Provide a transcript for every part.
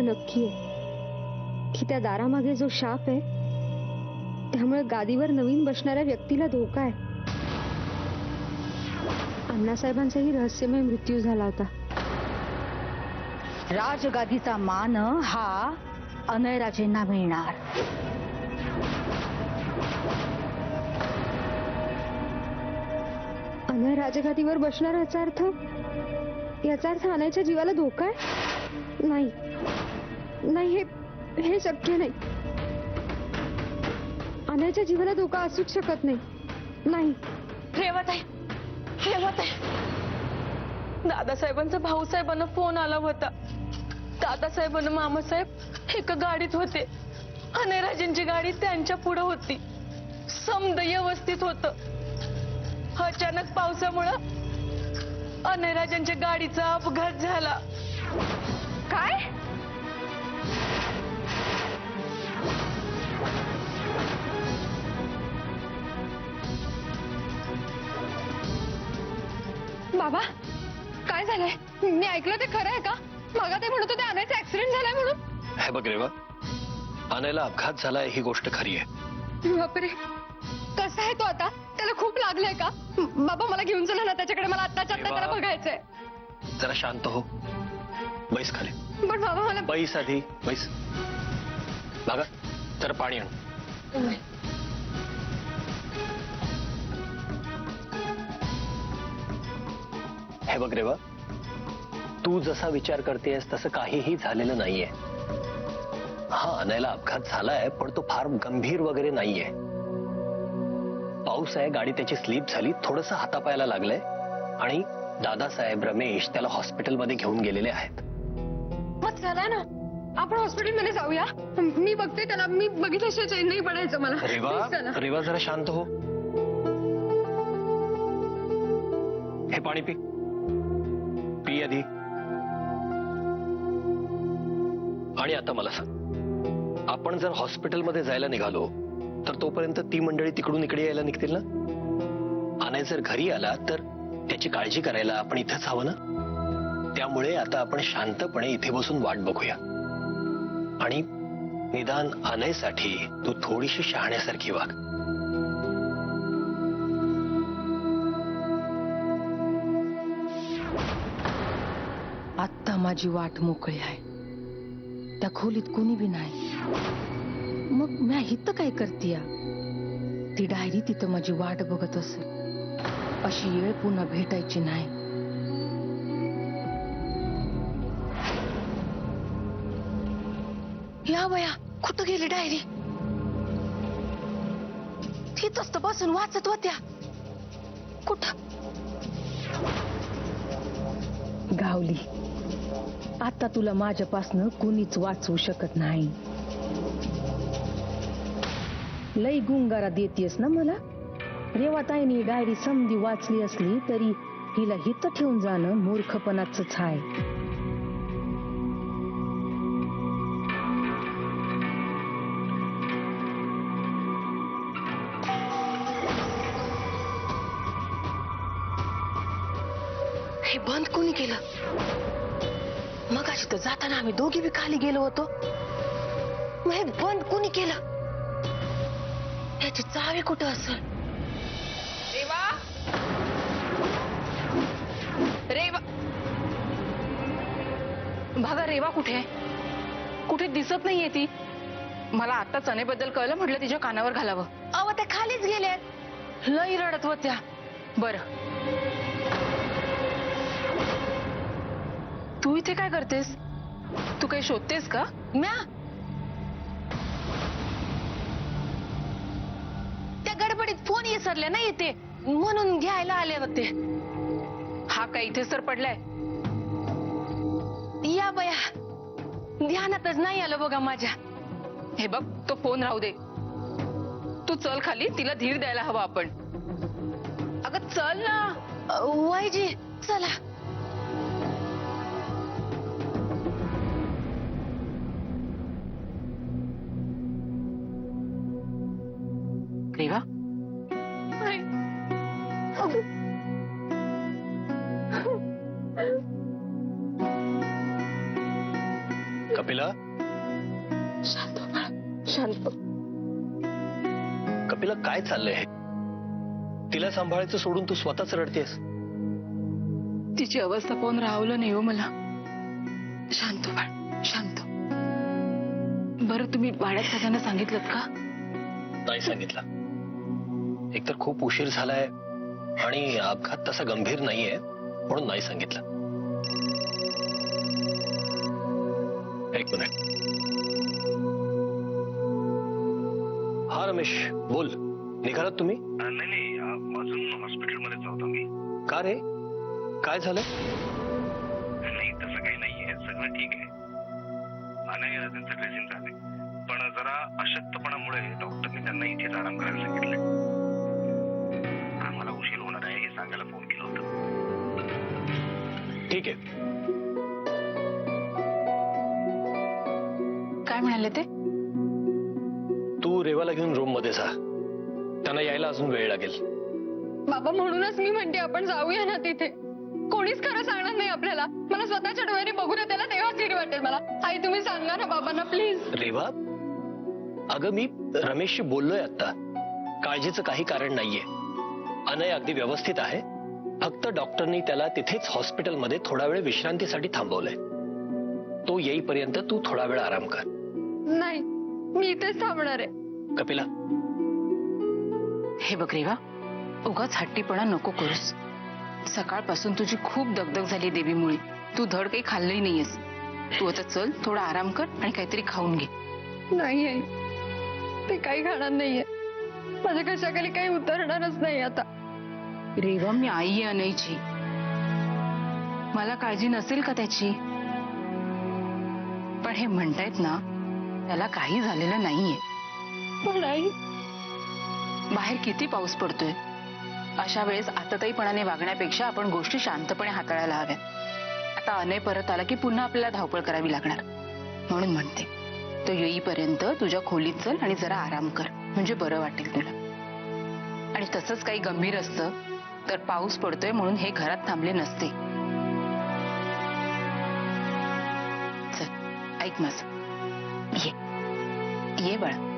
नक्की आहे की त्या दारामागे जो शाप आहे त्यामुळे गादीवर नवीन बसणाऱ्या व्यक्तीला धोका आहे. अण्णासाहेबांचाही रहस्यमय मृत्यू झाला होता. राजगादीचा मान हा अनयराजेंना मिळणार. अनय राजगादीवर बसणार याचा अर्थ अनयच्या जीवाला धोका आहे? नाही नाही, हे शक्य नाही. अनयच्या जीवाला धोका असूच शकत नाही. नाही. रेवताई, दादासाहेबांचा भाऊसाहेबांना फोन आला होता. दादासाहेब आणि मामासाहेब एका गाडीत होते. अनयराजेंची गाडी त्यांच्या पुढे होती. समद व्यवस्थित होत. अचानक पावसामुळं अनयराजेंच्या गाडीचा अपघात झाला. काय? बाबा, काय झालंय? मी ऐकलं ते खरं आहे का? मागा ते म्हणत होते अनयचा ऍक्सिडेंट झालाय म्हणून. हे बघ रेवा, अनयला अपघात झालाय ही गोष्ट खरी आहे. बापरे, कसा आहे तो आता? त्याला खूप लागलंय का? बाबा मला घेऊन चला ना त्याच्याकडे. मला आत्ताच्या आत्ता त्याला बघायचंय. जरा शांत हो. बैस खाली. पण बाबा मला बैस आधी, बैस. बघा जरा पाणी आण. हे बघ रेवा, तू जसा विचार करतेस तसं काहीही झालेलं नाहीये. हा, अनयला अपघात झालाय पण तो फार गंभीर वगैरे नाहीये. पाऊस आहे, गाडी त्याची स्लीप झाली, थोडंसं हातापायाला लागलंय आणि दादासाहेब रमेश त्याला हॉस्पिटलमध्ये घेऊन गेलेले आहेत. मग चला ना आपण हॉस्पिटलमध्ये जाऊया. मी बघते त्याला. मी बघितल्याशिवाय चैन नाही पडायचं मला. रेवा, रेवा जरा शांत हो. हे पाणी पी. पी आधी. आणि आता मला सांग, आपण जर हॉस्पिटलमध्ये जायला निघालो तर तोपर्यंत ती मंडळी तिकडून इकडे यायला निघतील ना? अनय जर घरी आला तर त्याची काळजी करायला आपण इथेच हवं ना? त्यामुळे आता आपण शांतपणे इथे बसून वाट बघूया आणि निदान अनयसाठी तू थोडीशी शहाण्यासारखी वाग. आत्ता माझी वाट मोकळी आहे. त्या खोलीत कोणी बी नाही. मग म्या हिथं काय करतीया? ती डायरी तिथं माझी वाट बघत असेल. अशी वेळ पुन्हा भेटायची नाही. या बया, कुठं गेली डायरी? तिथंच तर बसून वाचत होत्या. कुठं गावली? आता तुला माझ्यापासनं कुणीच वाचवू शकत नाही. लई गुंगारा देतेस ना मला. रेवाताईनी डायरी समधी वाचली असली तरी हिला हित ठेवून जाणं मूर्खपणाच आहे. हे बंद कोणी केलं? मगाशी तर जाताना आम्ही दोघी बी खाली गेलो होतो. मग हे बंद कोणी केलं? याची चावी कुठं असेल? रेवा, रेवा, बघा रेवा कुठे आहे? कुठे दिसत नाहीये ती. मला आता चणेबद्दल कळलं, म्हटलं तिच्या कानावर घालावं. अहो त्या खालीच गेल्यात. लई रडत होत्या. बरं, तू इथे काय करतेस? तू काही शोधतेस का? म्या त्या गडबडीत फोन विसरले ना येते म्हणून घ्यायला आले होते. हा काय इथेच तर पडलाय? या बया, ध्यानातच नाही आलं बघा माझ्या. हे बघ, तो फोन राहू दे. तू चल खाली, तिला धीर द्यायला हवा आपण. अगं चल ना. वाईजी चला. रेवा, कपिला, शांत हो बाळा, शांत. कपिला काय चाललंय हे? तिला सांभाळायचं सोडून तू स्वतःच रडतेस. तिची अवस्था पाहून राहवलं नाही हो मला. शांत हो बाळ, शांत हो. बरं तुम्ही वाड्यात सगळ्यांना सांगितलं का? नाही सांगितलं. एकतर खूप उशीर झालाय आणि अपघात तसा गंभीर नाहीये म्हणून नाही सांगितलं. एक मिनिट. हा रमेश बोल, निघालात तुम्ही? नाही अजून हॉस्पिटलमध्ये जातो मी. का रे, काय झालं? नाही तसं काही नाहीये, सगळं ठीक आहे. अनय त्यांचं ड्रेसिंग झाले, पण जरा अशक्तपणामुळे डॉक्टरने त्यांना इथेच आराम करायला सांगितलं. आम्हाला उशीर होणार आहे हे सांगायला फोन केला होता. ठीक आहे. काय म्हणाले ते? तू रेवाला घेऊन रूम मध्ये जा, त्यांना यायला अजून वेळ लागेल. बाबा म्हणूनच मी म्हणते आपण जाऊया ना तिथे. कोणीच खरं सांगणार नाही आपल्याला. मला स्वतःच्या डोळ्याने बघू दे त्याला, तेव्हा स्थिर वाटेल मला. आई तुम्ही सांगा ना बाबांना प्लीज. रेवा, अगं मी रमेशशी बोललोय आता. काळजीचं काही कारण नाहीये. अनय अगदी व्यवस्थित आहे. फक्त डॉक्टरनी त्याला तिथेच हॉस्पिटलमध्ये थोडा वेळ विश्रांतीसाठी थांबवलंय. तो येईपर्यंत तू थोडा वेळ आराम कर. नाही, मी इथेच थांबणार आहे. कपिला, हे बघ रेवा, उगाच हट्टीपणा नको करूस. सकाळपासून तुझी खूप दगदग झाली देवीमुळे. तू धड काही खाल्लंही नाहीयेस. तू आता चल, थोडा आराम कर आणि काहीतरी खाऊन घे. नाही आई, ते काही खाणार नाहीये. माझ्या कशाखाली काही उतरणारच नाही आता. रेवा, मी आई आहे अनयची. मला काळजी नसेल का त्याची? पण हे म्हणतायत ना, त्याला काही झालेलं नाहीये. पण आई, बाहेर किती पाऊस पडतोय. अशा वेळेस आतताईपणाने वागण्यापेक्षा आपण गोष्टी शांतपणे हाताळायला हव्यात. आता अनय परत आला की पुन्हा आपल्याला धावपळ करावी लागणार. म्हणून म्हणते, तो येईपर्यंत तुझ्या खोलीत चल आणि जरा आराम कर, म्हणजे बरं वाटेल तुला. आणि तसंच काही गंभीर असतं तर पाऊस पडतोय म्हणून हे घरात थांबले नसते. चल, ऐक माझं, ये बाळा.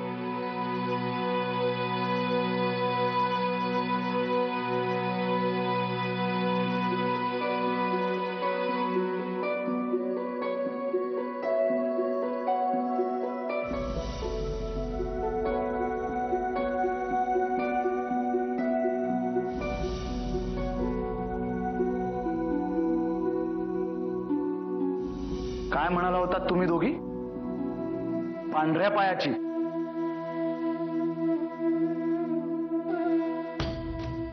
काय म्हणाला होता तुम्ही दोघी? पांढऱ्या पायाची.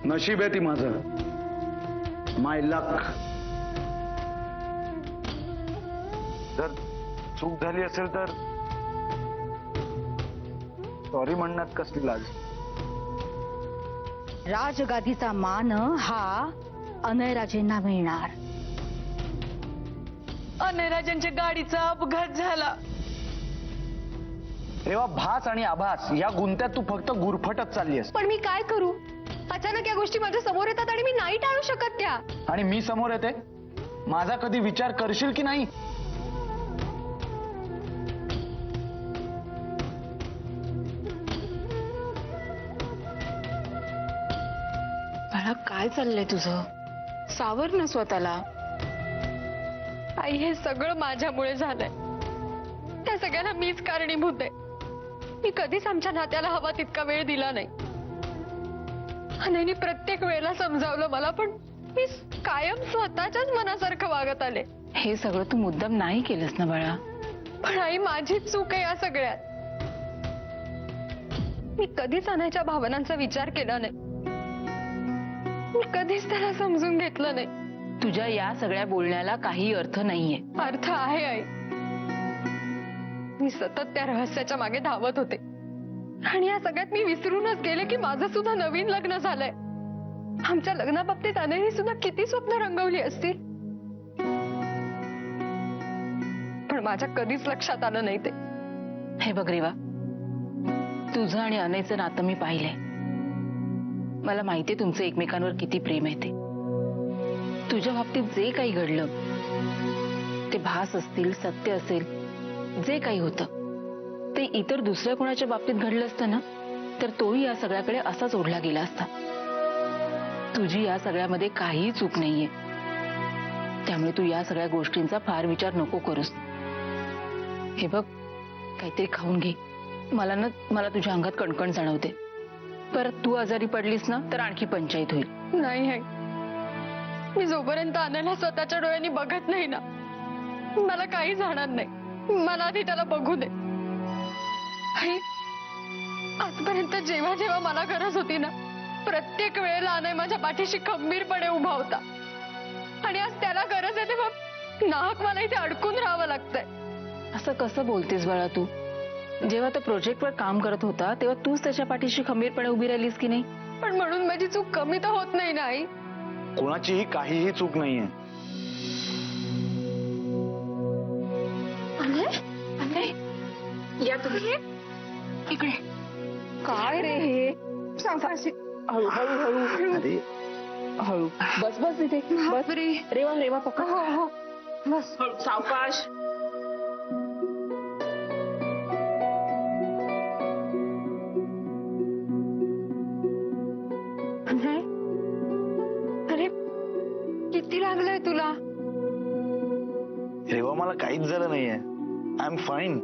नशीब आहे ती माझं. माय लक. जर चूक झाली असेल तर सॉरी म्हणण्यात कसली लाज. राजगादीचा मान हा अनयराजेंना मिळणार. अनयराजांच्या गाडीचा अपघात झाला. तेव्हा भास आणि आभास या गुंत्यात तू फक्त गुरफटत चालली आहेस. पण मी काय करू? अचानक या गोष्टी माझ्या समोर येतात आणि मी नाही टाळू शकत त्या. आणि मी समोर येते, माझा कधी विचार करशील की नाही? बाळा, काय चाललंय तुझं? सावर ना स्वतःला. आई, हे सगळं माझ्यामुळे झालंय. त्या सगळ्याला मीच कारणीभूत आहे. मी कधीच आमच्या नात्याला हवा तितका वेळ दिला नाही. अनयनी प्रत्येक वेळेला समजावलं मला, पण मी कायम स्वतःच्याच मनासारखं वागत आले. हे सगळं तू मुद्दाम नाही केलंस ना बाळा. पण आई, माझीच चूक आहे या सगळ्यात. मी कधीच अनयच्या भावनांचा विचार केला नाही. मी कधीच त्याला समजून घेतलं नाही. तुझ्या या सगळ्या बोलण्याला काही अर्थ नाहीये. अर्थ आहे आई. मी सतत त्या रहस्याच्या मागे धावत होते आणि या सगळ्यात मी विसरूनच गेले की माझं सुद्धा नवीन लग्न झालंय. आमच्या लग्नाबाबतीत अनयनी सुद्धा किती स्वप्न रंगवली असतील, पण माझ्या कधीच लक्षात आलं नाही ते. हे बघ रेवा, तुझं आणि अनयचं नातं मी पाहिलंय. मला माहितीये तुमचं एकमेकांवर किती प्रेम आहे ते. तुझ्या बाबतीत जे काही घडलं ते भास असतील, सत्य असेल, जे काही होतं ते इतर दुसऱ्या कोणाच्या बाबतीत घडलं असतं ना, तर तोही या सगळ्याकडे असाच ओढला गेला असता. तुझी या सगळ्यामध्ये काहीही चूक नाहीये. त्यामुळे तू या सगळ्या गोष्टींचा फार विचार नको करूस. हे बघ, काहीतरी खाऊन घे. मला तुझ्या अंगात कणकण जाणवते. परत तू आजारी पडलीस ना तर आणखी पंचायत होईल. नाही आहे, मी जोपर्यंत अनयला स्वतःच्या डोळ्यांनी बघत नाही ना, मला काही जाणार नाही. मला आधी त्याला बघू दे. आई, आजपर्यंत जेव्हा जेव्हा मला गरज होती ना, प्रत्येक वेळेला अनय माझ्या पाठीशी खंबीरपणे उभा होता. आणि आज त्याला गरज आहे तेव्हा नाहक मला इथे अडकून राहावं लागतंय. असं कसं बोलतेस बाळा तू? जेव्हा तो प्रोजेक्टवर काम करत होता तेव्हा तूच त्याच्या पाठीशी खंबीरपणे उभी राहिलीस की नाही? पण म्हणून माझी चूक कमी तर होत नाही ना आई. कोणाचीही काहीही चूक नाहीये. या तुम्ही इकडे. काय रे हे? हळू हळू हळू अरे हळू. बस बस इथे बस. रेवा रेवा पकड. हो हो बस. सावकाश. अरे किती लागलंय तुला? रेवा, मला काहीच झालं नाहीये. I am fine.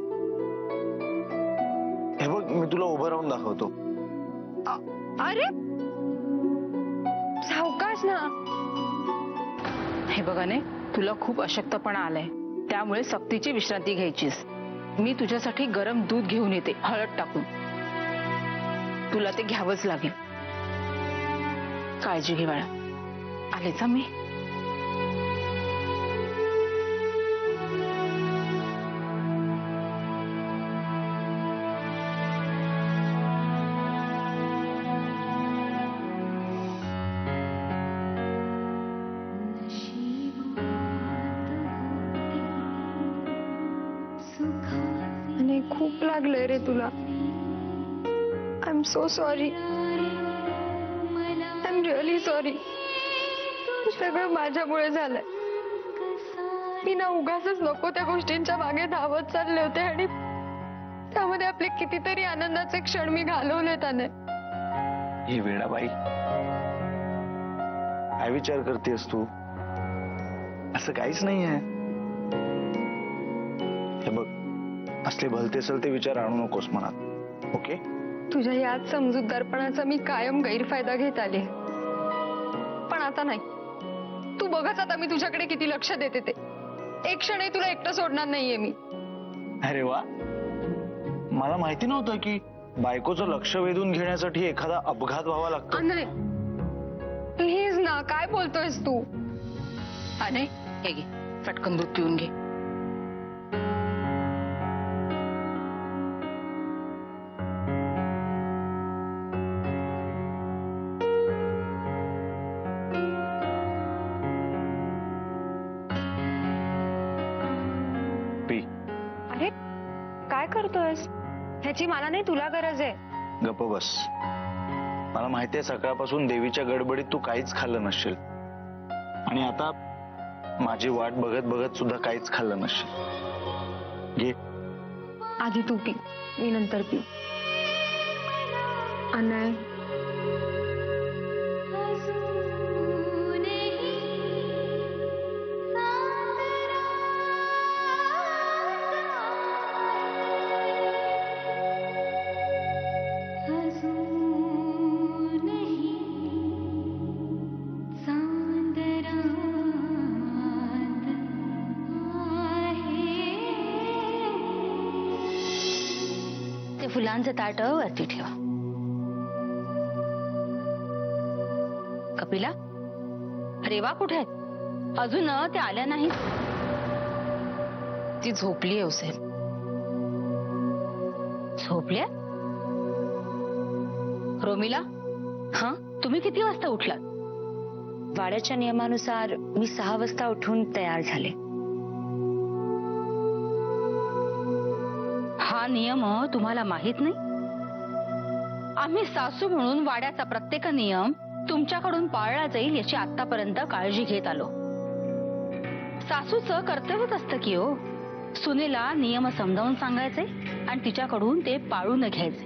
हे बघ, मी तुला उभं राहून दाखवतो. अरे सावकाश ना. हे बघाने, तुला खूप अशक्तपणा आलाय, त्यामुळे सक्तीची विश्रांती घ्यायचीस. मी तुझ्यासाठी गरम दूध घेऊन येते हळद टाकून. तुला ते घ्यावंच लागेल. काळजी घे बाळा. आलेच मी. आणि खूप लागलंय रे तुला. I am so sorry. I am really sorry. सगळं माझ्यामुळे झालंय. मी ना उगाचच नको त्या गोष्टींच्या मागे धावत चालले होते आणि त्यामध्ये आपले कितीतरी आनंदाचे क्षण मी घालवले त्याने. ही वेळाबाई, काय विचार करतेस तू? असं काहीच नाहीये. हे बघ, असले भलते सलते विचार आणू नकोस मनात. ओके? तुझ्या याच समजूतदारपणाचा मी कायम गैरफायदा घेत आले. पण आता नाही. तू बघच आता मी तुझ्याकडे किती लक्ष देते ते. एक क्षणही तुला एकटं सोडणार नाहीये मी. अरे वा, मला माहिती नव्हतं की बायकोचं लक्ष वेधून घेण्यासाठी एखादा अपघात व्हावा लागतो. नाही प्लीज ना, काय बोलतोयस तू? अने हे घे, पटकन दूध पिऊन घे. पी. अरे काय करतोयस? ह्याची मला नाही, तुला गरज आहे. गप्प बस. मला माहितीये सकाळपासून देवीच्या गडबडीत तू काहीच खाल्लं नसशील आणि आता माझी वाट बघत बघत सुद्धा काहीच खाल्लं नसशील. घे. आधी तू पी, मी नंतर पी. अनय, ते फुलांचं ताट वरती ठेवा. कपिला, रेवा कुठे आहेत? अजून ते आल्या नाहीत. ती झोपली असेल. झोपल्या? रोमिला, हा तुम्ही किती वाजता उठलात? वाड्याच्या नियमानुसार मी 6 वाजता उठून तयार झाले. हा नियम तुम्हाला माहित नाही? आम्ही सासू म्हणून वाड्याचा प्रत्येक नियम तुमच्याकडून पाळला जाईल याची आतापर्यंत काळजी घेत आलो. सासूचं कर्तव्यच असतं की हो सुनेला नियम समजावून सांगायचे आणि तिच्याकडून ते पाळून घ्यायचे.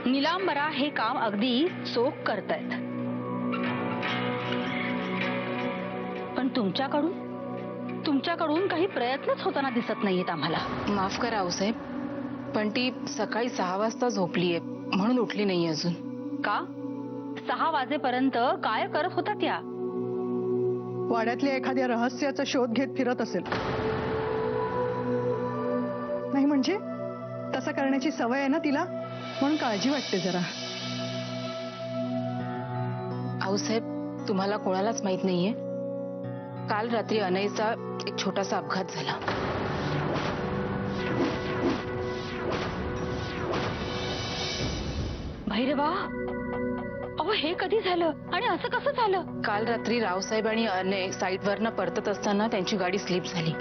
निलांबरा हे काम अगदी चोख करतायत, पण तुमच्याकडून काही प्रयत्नच होताना दिसत नाहीयेत आम्हाला. माफ करा आऊसाहेब, पण ती सकाळी 6 वाजता झोपलीये म्हणून उठली नाही अजून. का 6 वाजेपर्यंत काय करत होता त्या? वाड्यातल्या एखाद्या रहस्याचा शोध घेत फिरत असेल. नाही म्हणजे तसं करण्याची सवय आहे ना तिला, म्हणून काळजी वाटते जरा. आऊसाहेब, तुम्हाला कोणालाच माहित नाहीये, काल रात्री अनयचा एक छोटासा अपघात झाला. भैरवा, अहो हे कधी झालं आणि असं कसं झालं? काल रात्री रावसाहेब आणि अनय साईडवरनं परतत असताना त्यांची गाडी स्लिप झाली.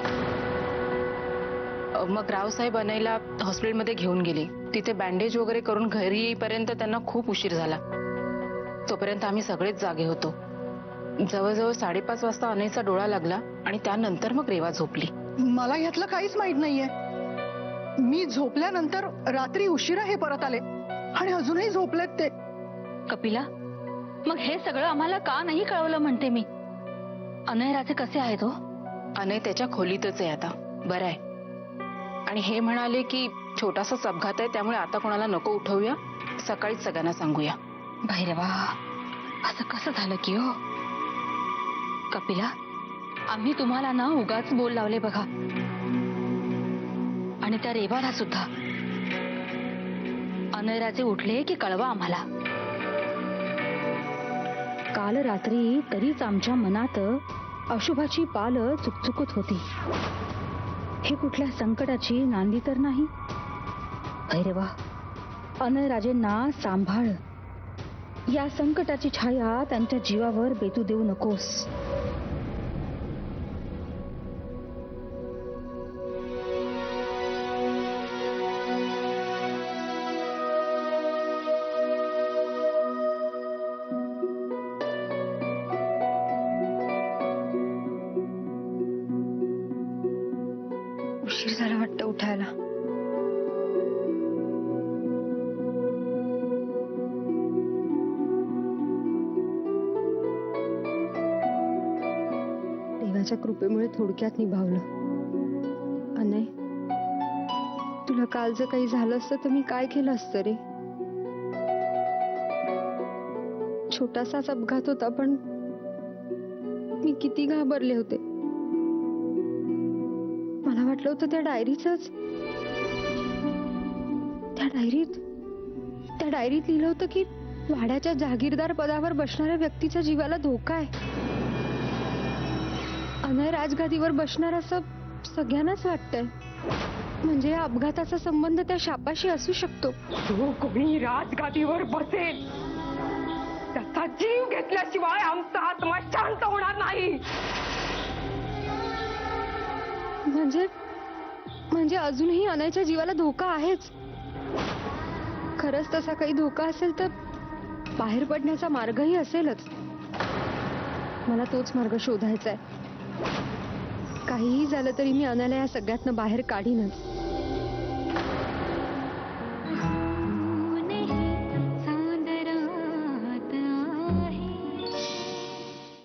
मग रावसाहेब अनयला हॉस्पिटलमध्ये घेऊन गेले. तिथे बँडेज वगैरे करून घरी येईपर्यंत त्यांना खूप उशीर झाला. तोपर्यंत आम्ही सगळेच जागे होतो. जवळजवळ 5:30 वाजता अनयचा डोळा लागला आणि त्यानंतर मग रेवा झोपली. मला ह्यातलं काहीच माहित नाहीये. मी झोपल्यानंतर रात्री उशिरा हे परत आले आणि अजूनही झोपलेत ते. कपिला, मग हे सगळं आम्हाला का नाही कळवलं म्हणते मी. अनयराचे कसे आहेत हो? अनय त्याच्या खोलीतच आहे आता, बरं आहे. आणि हे म्हणाले की छोटासाच अपघात आहे, त्यामुळे आता कोणाला नको उठवूया, सकाळीच सगळ्यांना सांगूया. भैरवा, असं कसं झालं की हो? कपिला, आम्ही तुम्हाला ना उगाच बोल लावले बघा, आणि त्या रेवाला सुद्धा. अनयराचे उठले की कळवा आम्हाला. काल रात्री तरीच आमच्या मनात अशुभाची पाल चुकचुकत होती. हे कुठल्या संकटाची नांदी तर नाही? भैरवा, अनयराजेंना सांभाळ. या संकटाची छाया त्यांच्या जीवावर बेतू देऊ नकोस. उशीर झाला वाटतं उठायला. देवाच्या कृपेमुळे थोडक्यात निभावलं. अनय, तुला काल जर काही झालं असतं तर मी काय केलं असतं रे? छोटासाच अपघात होता, पण मी किती घाबरले होते. मला वाटलं होतं त्या डायरीच, त्या डायरीत लिहिलं होतं की वाड्याच्या जहागीरदार पदावर बसणाऱ्या व्यक्तीच्या जीवाला धोका आहे. अनय राजगादीवर बसणार असं सगळ्यांनाच वाटतंय. म्हणजे या अपघाताचा संबंध त्या शापाशी असू शकतो. जो कोणी राजगादीवर बसेल त्याचा जीव घेतल्याशिवाय आमचा आत्मा शांत होणार नाही. म्हणजे अजूनही अनयच्या जीवाला धोका आहेच. खरंच तसा काही धोका असेल तर बाहेर पडण्याचा मार्गही असेलच. मला तोच मार्ग शोधायचा आहे. काहीही झालं तरी मी अनयला या सगळ्यातनं बाहेर काढीनच.